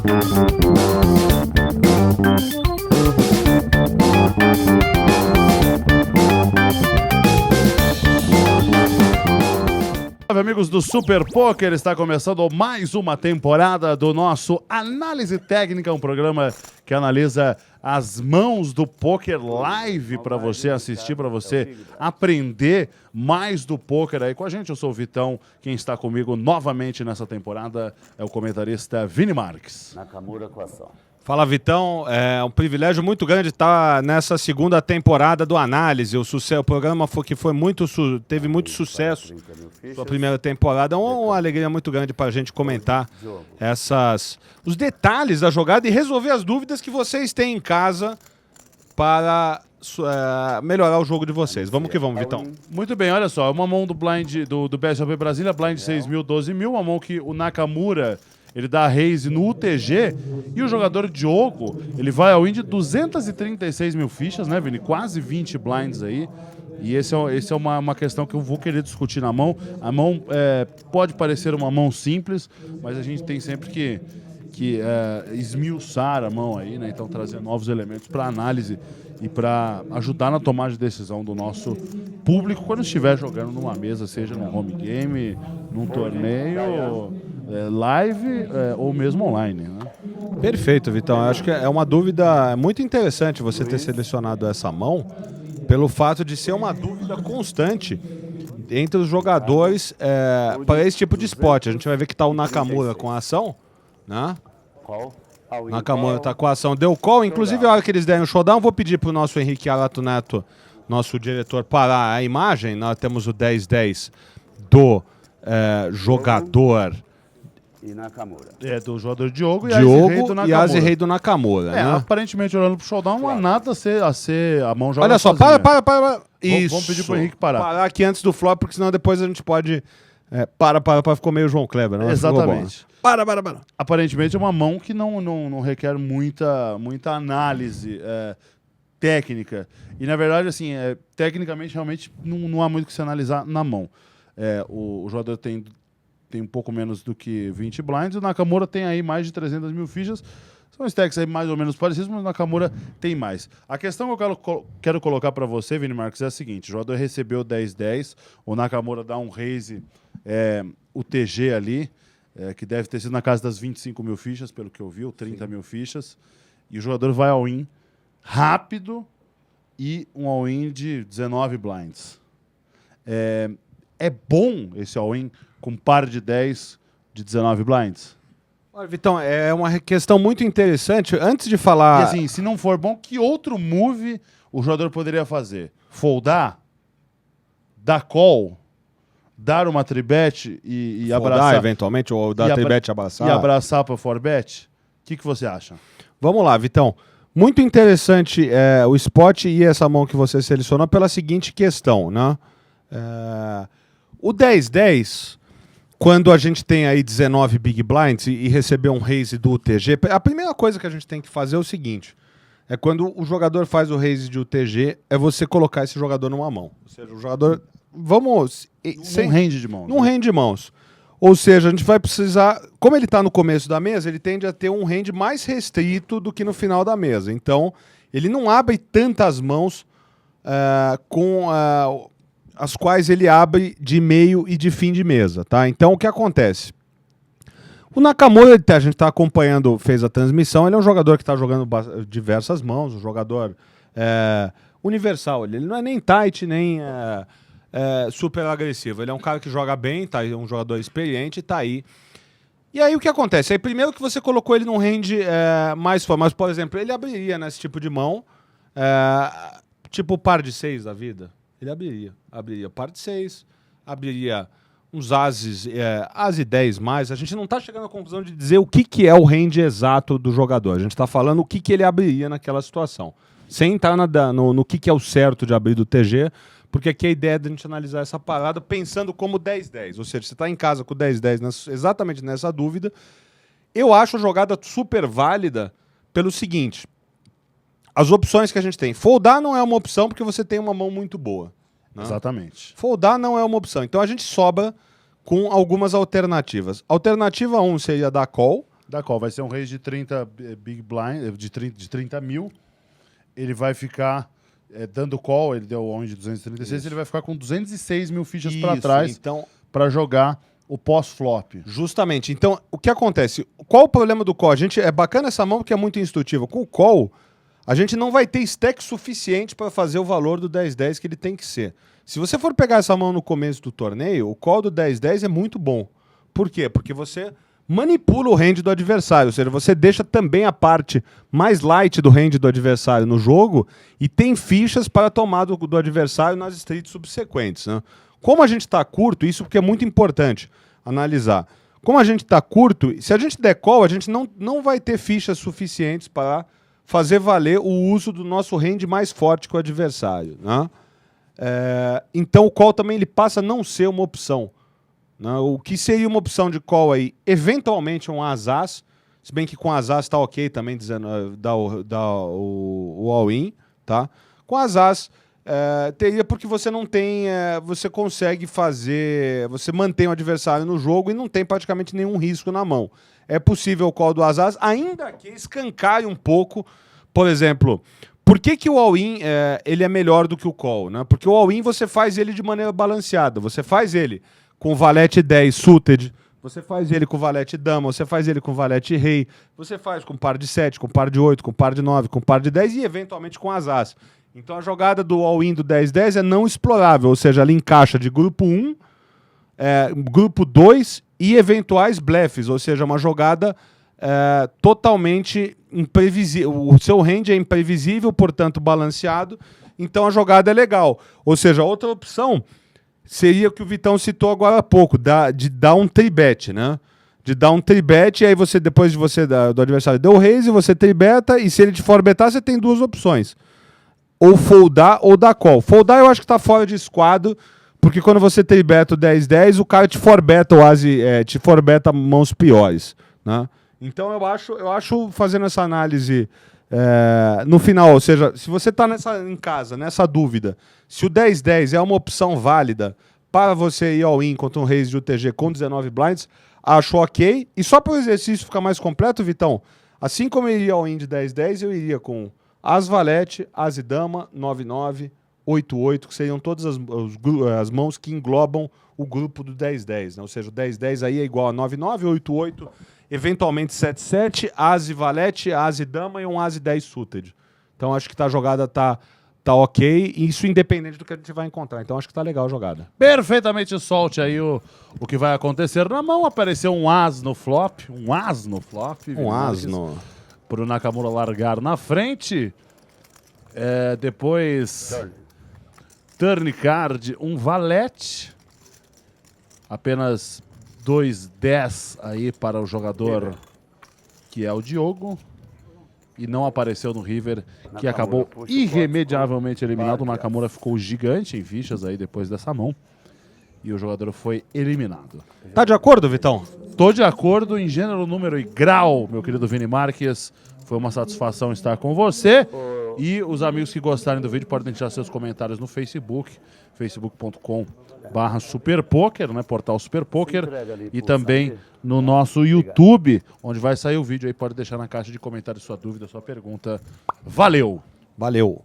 Salve, amigos do Super Poker, está começando mais uma temporada do nosso Análise Técnica, um programa que analisa as mãos do poker live para você assistir, para você aprender mais do poker aí com a gente. Eu sou o Vitão, quem está comigo novamente nessa temporada é o comentarista Vini Marques. Nakamura com ação. Fala, Vitão, é um privilégio muito grande estar nessa segunda temporada do Análise. O programa teve muito sucesso sua primeira temporada. É uma alegria muito grande para a gente comentar os detalhes da jogada e resolver as dúvidas que vocês têm em casa para melhorar o jogo de vocês. Vamos que vamos, Vitão. Muito bem, olha só, uma mão do blind do BSOP Brasília, blind 6 mil, 12 mil, uma mão que o Nakamura... Ele dá raise no UTG e o jogador Diogo, ele vai ao win de 236 mil fichas, né, Vini? Quase 20 blinds aí. E esse é uma questão que eu vou querer discutir na mão. A mão pode parecer uma mão simples, mas a gente tem sempre que esmiuçar a mão aí, né? Então trazer novos elementos para análise e para ajudar na tomada de decisão do nosso público quando estiver jogando numa mesa, seja num home game, num torneio... live ou mesmo online, né? Perfeito, Vitão. Eu acho que é uma dúvida muito interessante você ter selecionado essa mão pelo fato de ser uma dúvida constante entre os jogadores para esse tipo de spot. A gente vai ver que está o Nakamura com a ação, né? Nakamura está com a ação, deu call. Inclusive, a hora que eles derem o showdown, vou pedir para o nosso Henrique Arato Neto, nosso diretor, parar a imagem. Nós temos o 10-10 do jogador... E Nakamura. Do jogador Diogo e Aze Rei do Nakamura. Né? Aparentemente, olhando pro showdown, não há nada a ser a mão joga. Olha só, sozinha. para. Isso. Vamos pedir pro Henrique parar. Parar aqui antes do flop, porque senão depois a gente pode... ficou meio João Kleber, né? Exatamente. Para. Aparentemente é uma mão que não requer muita análise técnica. E, na verdade, assim, tecnicamente, realmente, não há muito o que se analisar na mão. O jogador tem um pouco menos do que 20 blinds, o Nakamura tem aí mais de 300 mil fichas. São stacks aí mais ou menos parecidos, mas o Nakamura tem mais. A questão que eu quero colocar para você, Vini Marques, é a seguinte: o jogador recebeu 10-10, o Nakamura dá um raise, o TG ali, que deve ter sido na casa das 25 mil fichas, pelo que eu vi, ou 30 mil fichas, e o jogador vai all-in rápido e um all-in de 19 blinds. É bom esse all-in com par de 10 de 19 blinds? Olha, Vitão, é uma questão muito interessante. Antes de falar... E assim, se não for bom, que outro move o jogador poderia fazer? Foldar? Dar call? Dar uma tribet e Foldar, abraçar? Eventualmente, ou dar tribet e abraçar? E abraçar para forbet? O que você acha? Vamos lá, Vitão. Muito interessante o spot e essa mão que você selecionou pela seguinte questão, né? O 10-10... Quando a gente tem aí 19 big blinds e receber um raise do UTG, a primeira coisa que a gente tem que fazer é o seguinte: quando o jogador faz o raise de UTG, é você colocar esse jogador numa mão. Ou seja, o jogador... Num range de mãos. Num range de mãos. Ou seja, a gente vai precisar... Como ele está no começo da mesa, ele tende a ter um range mais restrito do que no final da mesa. Então, ele não abre tantas mãos com... as quais ele abre de meio e de fim de mesa, tá? Então, o que acontece? O Nakamura, a gente está acompanhando, fez a transmissão, ele é um jogador que está jogando diversas mãos, um jogador universal. Ele não é nem tight, nem super agressivo. Ele é um cara que joga bem, tá? Um jogador experiente, tá aí. E aí, o que acontece? Aí, primeiro que você colocou ele num range mais forte, mas, por exemplo, ele abriria nesse tipo de mão, tipo par de 6 da vida. Ele abriria par de 6, abriria uns ases, ase 10 mais. A gente não está chegando à conclusão de dizer o que é o range exato do jogador. A gente está falando o que ele abriria naquela situação. Sem entrar no que é o certo de abrir do TG, porque aqui a ideia é de a gente analisar essa parada pensando como 10-10. Ou seja, você está em casa com 10-10 exatamente nessa dúvida. Eu acho a jogada super válida pelo seguinte: as opções que a gente tem. Foldar não é uma opção porque você tem uma mão muito boa. Né? Exatamente. Foldar não é uma opção. Então a gente sobra com algumas alternativas. Alternativa 1 seria dar call. da call. Vai ser um raise de 30 big blind, de 30 mil. Ele vai ficar dando call, ele deu on de 236, Isso. ele vai ficar com 206 mil fichas para trás Então, para jogar o pós-flop. justamente. Então, o que acontece? Qual o problema do call? É bacana essa mão porque é muito instrutiva. Com o call, a gente não vai ter stack suficiente para fazer o valor do 10-10 que ele tem que ser. Se você for pegar essa mão no começo do torneio, o call do 10-10 é muito bom. Por quê? Porque você manipula o range do adversário, ou seja, você deixa também a parte mais light do range do adversário no jogo e tem fichas para tomar do adversário nas streets subsequentes. Né? Como a gente está curto, isso porque é muito importante analisar. Como a gente está curto, se a gente der call, a gente não vai ter fichas suficientes para fazer valer o uso do nosso range mais forte que o adversário. Né? Então o call também ele passa a não ser uma opção. Né? O que seria uma opção de call aí? Eventualmente um as-as, se bem que com as-as está ok também, dizendo dá o all-in, tá? Com as-as teria porque você não tem, você consegue fazer, você mantém o adversário no jogo e não tem praticamente nenhum risco na mão. É possível o call do as-as, ainda que escancare um pouco, por exemplo, por que o all-in ele é melhor do que o call? Né? Porque o all-in você faz ele de maneira balanceada, você faz ele com valete 10 suited, você faz ele com valete dama, você faz ele com valete rei, você faz com par de 7, com par de 8, com par de 9, com par de 10 e eventualmente com as-as. Então a jogada do all-in do 10-10 é não explorável, ou seja, ela encaixa de grupo 1, grupo 2 e eventuais blefs, ou seja, uma jogada totalmente imprevisível. O seu range é imprevisível, portanto balanceado, então a jogada é legal. Ou seja, outra opção seria o que o Vitão citou agora há pouco, de dar um tribet, né? De dar um tribet, e aí você, depois de você do adversário deu o raise, você tribeta, e se ele te forbetar, você tem duas opções. Ou foldar ou dar call. Foldar eu acho que tá fora de esquadro, porque quando você tribeta o 10-10, o cara te forbeta te forbeta mãos piores, né? Então eu acho fazendo essa análise no final, ou seja, se você está em casa, nessa dúvida, se o 10-10 é uma opção válida para você ir all-in contra um raise de UTG com 19 blinds, acho ok. E só para o exercício ficar mais completo, Vitão, assim como eu iria all-in de 10-10, eu iria com as valete, as e dama, 9-9, 8-8, que seriam todas as mãos que englobam o grupo do 10-10. Né? Ou seja, o 10-10 aí é igual a 9-9, 8-8, eventualmente 7-7, as e valete, as e dama e um as e 10 suited. Então acho que a jogada tá ok, isso independente do que a gente vai encontrar. Então acho que tá legal a jogada. Perfeitamente, solte aí o que vai acontecer na mão. Apareceu um as no flop. Um as no flop. Pro Nakamura largar na frente. Depois, turn card, um valete. Apenas 2-10 aí para o jogador que é o Diogo. E não apareceu no River, que acabou irremediavelmente eliminado. O Nakamura ficou gigante em fichas aí depois dessa mão. E o jogador foi eliminado. Tá de acordo, Vitão? Tô de acordo em gênero, número e grau, meu querido Vini Marques. Foi uma satisfação estar com você. E os amigos que gostarem do vídeo podem deixar seus comentários no Facebook, facebook.com/superpoker, né, portal Superpoker, e também no nosso YouTube, onde vai sair o vídeo aí, pode deixar na caixa de comentários sua dúvida, sua pergunta. Valeu! Valeu!